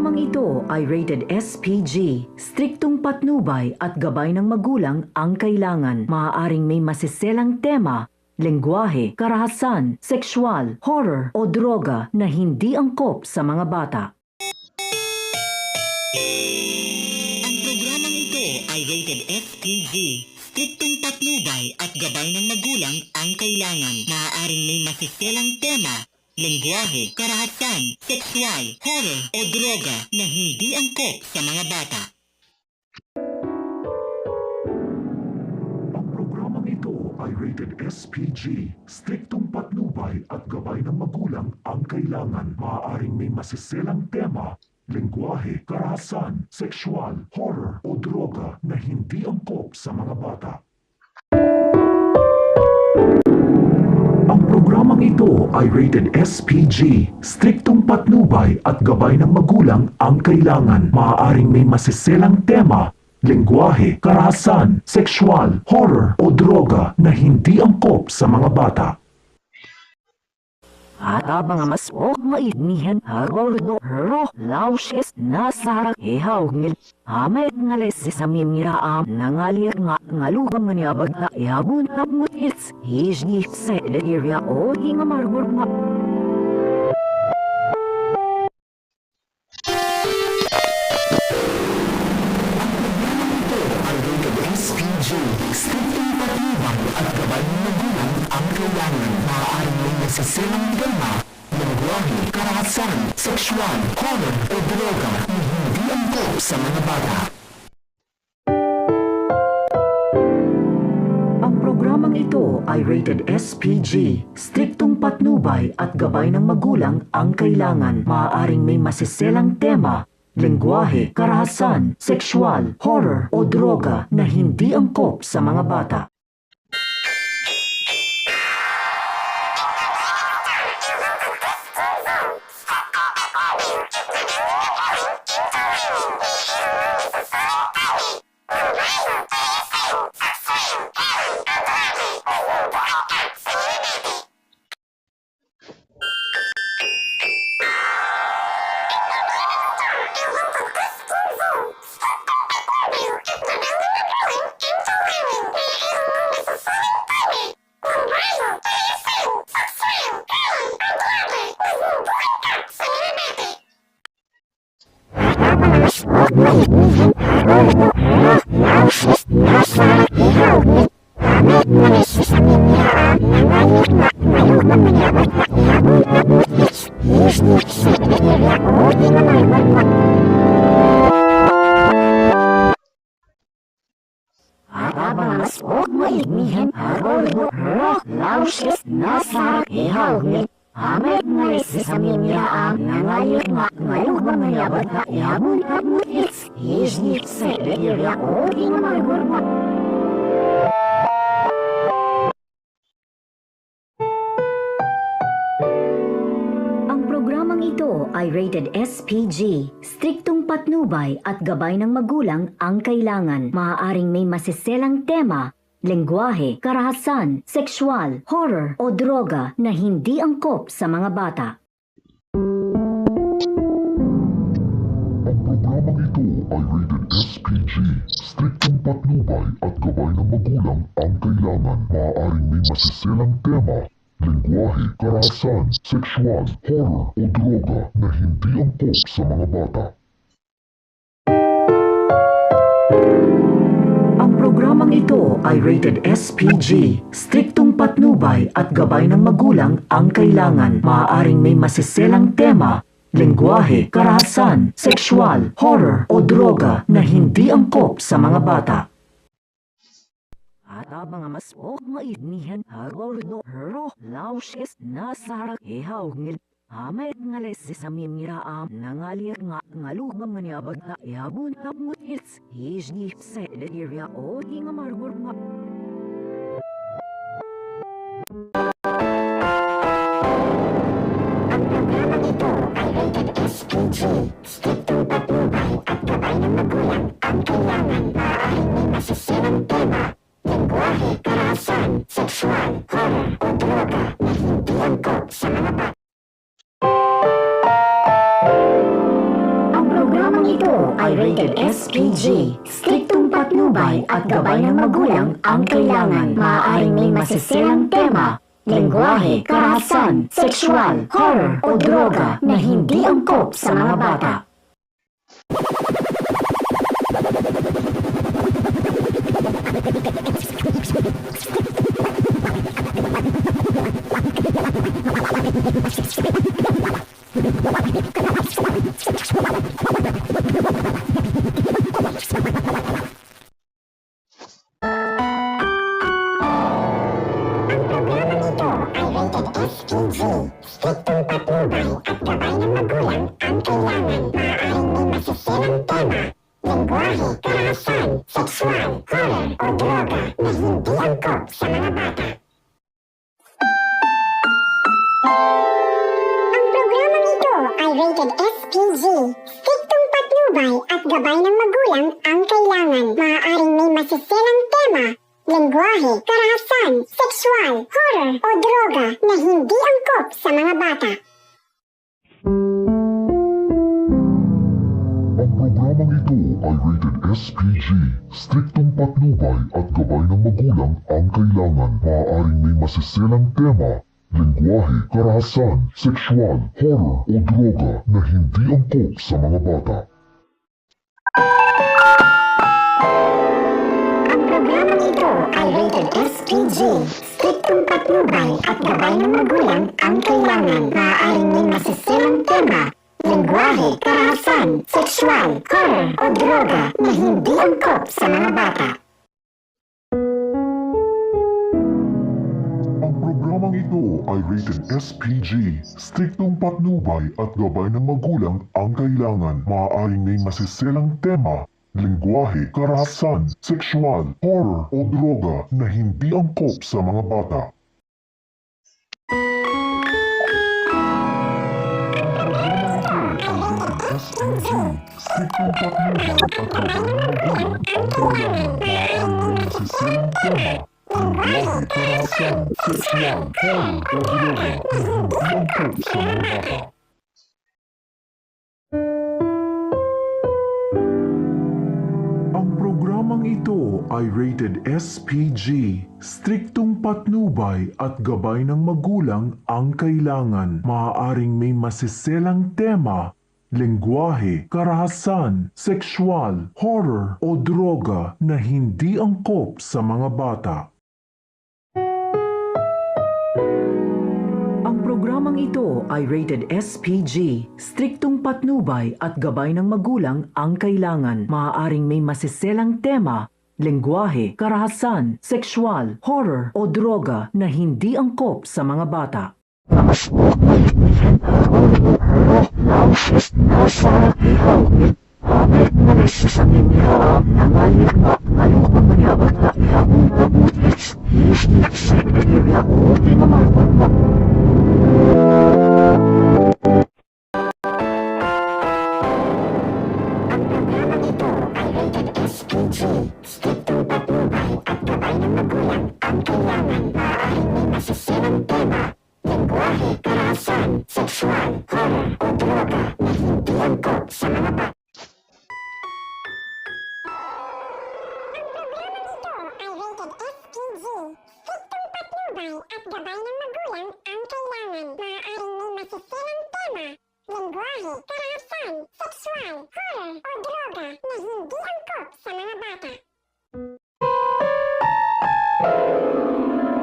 programang ito ay rated SPG. Striktong patnubay at gabay ng magulang ang kailangan. Maaaring may masiselang tema, lengguwahe, karahasan, sexual, horror o droga na hindi angkop sa mga bata. Ang programang ito ay rated SPG. Striktong patnubay at gabay ng magulang ang kailangan. Maaaring may masiselang tema, lengguwahe, karahasan, sexual, horror o droga na hindi angkop sa mga bata. Ang programang ito ay rated SPG. Striktong patnubay at gabay ng magulang ang kailangan. Maaaring may masiselang tema, lengguwahe, karahasan, sexual, horror o droga na hindi angkop sa mga bata. Ang programang ito ay rated SPG. Striktong patnubay at gabay ng magulang ang kailangan. Maaaring may masiselang tema, lengguwahe, karahasan, sexual, horror o droga na hindi angkop sa mga bata. At mga masok mainihan harordo hero laushes nasarak ihawngil amet ngales sa mimiraam nangalir nga ngalubang nganyabag na ihabun na mutits hijni sa area o hinga margor nga. Striktong patnubay at gabay ng magulang ang kailangan. Maaaring may masiselang tema, lengguwahe, karahasan, sexual, horror o droga na hindi angkop sa mga bata. Ang programang ito ay rated SPG. Striktong patnubay at gabay ng magulang ang kailangan. Maaaring may masiselang tema, lengguwahe, karahasan, sexual, horror o droga na hindi angkop sa mga bata. Amet ngalis sa mimiraam nangalir nga ngalubang nganyabag na ihabun at mutits hijni sa area o hinga margor nga. Ang programang ito ay rated SPG. Striktong patnubay at gabay ng magulang ang kailangan. Maaaring may masiselang tema, lengguwahe, karahasan, sexual, horror o droga na hindi angkop sa mga bata. Ang programang ito ay rated SPG. Striktong patnubay at gabay ng magulang ang kailangan. Maaaring may masiselang tema, lengguwahe, karahasan, sexual, horror o droga na hindi angkop sa mga bata. Ang programang ito ay rated SPG. Striktong patnubay at gabay ng magulang ang kailangan. Maaaring may masiselang tema, lengguwahe, karahasan, sexual, horror o droga na hindi angkop sa mga bata. At mga masok mainihan harordo hero laushes nasarak ihawngil amet ngales sa mimiraam nangalir nga ngalubang nganyabag na ihabun na mutits hijni sa area o hinga margor nga. Ang programang ito ay rated SPG. Striktong patnubay at gabay ng magulang ang kailangan. Maaaring may masiselang tema, lengguwahe, karahasan, sexual, horror o droga na hindi angkop sa mga bata. ay rated SPG. Striktong patnubay at gabay ng magulang ang kailangan. Maaaring may masiselang tema, lengguwahe, karahasan, sexual, horror o droga na hindi angkop sa mga bata. Programang ito ay rated SPG. Striktong patnubay at gabay ng magulang ang kailangan. Maaaring may masiselang tema, lengguwahe, karahasan, sexual, horror o droga na hindi angkop sa mga bata. Ang programang ito ay rated SPG. Striktong patnubay at gabay ng magulang ang kailangan. Maaaring may masiselang tema, lengguwahe, karahasan, sexual, horror o droga na hindi angkop sa mga bata. Ang programang ito ay rated SPG. Striktong patnubay at gabay ng magulang ang kailangan. Maaaring may masiselang tema, lengguwahe, karahasan, sexual, horror o droga na hindi angkop sa mga bata. Ang programang ito ay rated SPG. Striktong patnubay at gabay ng magulang ang kailangan. Maaaring may masiselang tema, lengguwahe, karahasan, sexual, horror o droga na hindi angkop sa mga bata. Ang programang ito ay rated SPG. Striktong patnubay at gabay ng magulang ang kailangan. Maaaring may masiselang tema, lengguwahe, karahasan, sexual, horror o droga na hindi angkop sa mga bata. SPG. Striktong patnubay at gabay ng magulang ang kailangan. Maaaring may masiselang tema, lengguwahe, karahasan, sexual, horror o droga na hindi angkop sa mga bata. Ang programang ito ay rated SPG. Striktong patnubay at gabay ng magulang ang kailangan. Maaaring may masiselang tema, lengguwahe, karahasan, sexual, horror o droga na hindi angkop sa mga bata. Ang programang ito ay rated SPG. Striktong patnubay at gabay ng magulang ang kailangan. Maaaring may masiselang tema, lengguwahe, karahasan, sexual, horror o droga na hindi angkop sa mga bata. Ang programang ito ay rated SPG. Striktong patnubay at gabay ng magulang ang kailangan. Maaaring may masiselang tema, lengguwahe, karahasan, sexual, horror o droga na hindi angkop sa mga bata. Ang programang ito ay rated SPG. Striktong patnubay at gabay ng magulang ang kailangan. Maaaring may masiselang tema, lengguwahe, karahasan, sexual, horror o droga na hindi angkop sa mga bata.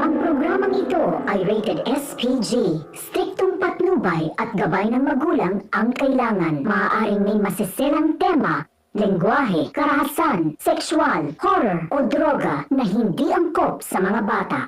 Ang programang ito ay rated SPG. Striktong patnubay at gabay ng magulang ang kailangan. Maaaring may masiselang tema, lengguwahe, karahasan, sexual, horror o droga na hindi angkop sa mga bata.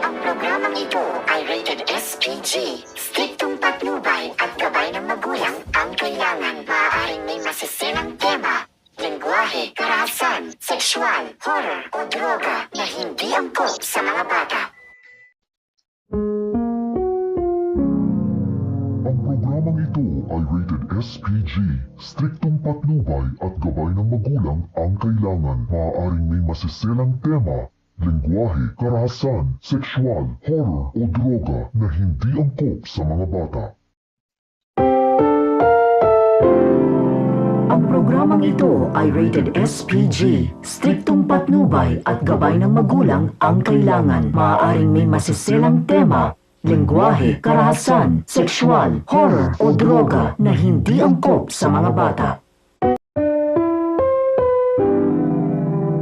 Ang programang ito ay rated SPG. Striktong patnubay at gabay ng magulang ang kailangan. Maaaring may masiselang tema, lengguwahe, karahasan, sexual, horror o droga na hindi angkop sa mga bata. ito ay rated SPG. Striktong patnubay at gabay ng magulang ang kailangan. Maaaring may masiselang tema, lengguwahe, karahasan, sexual, horror o droga na hindi angkop sa mga bata. Ang programang ito ay rated SPG. Striktong patnubay at gabay ng magulang ang kailangan. Maaaring may masiselang tema, lengguwahe, karahasan, sexual, horror o droga na hindi angkop sa mga bata.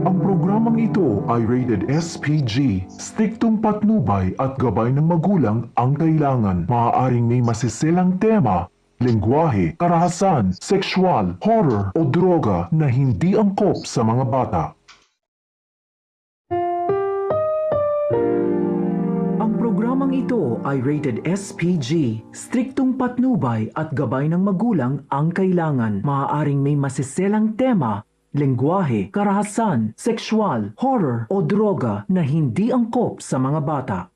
Ang programang ito ay rated SPG. Striktong patnubay at gabay ng magulang ang kailangan. Maaaring may masiselang tema, lengguwahe, karahasan, sexual, horror o droga na hindi angkop sa mga bata. Ang programang ito ay rated SPG. Striktong patnubay at gabay ng magulang ang kailangan. Maaaring may masiselang tema, lengguwahe, karahasan, sexual, horror o droga na hindi angkop sa mga bata.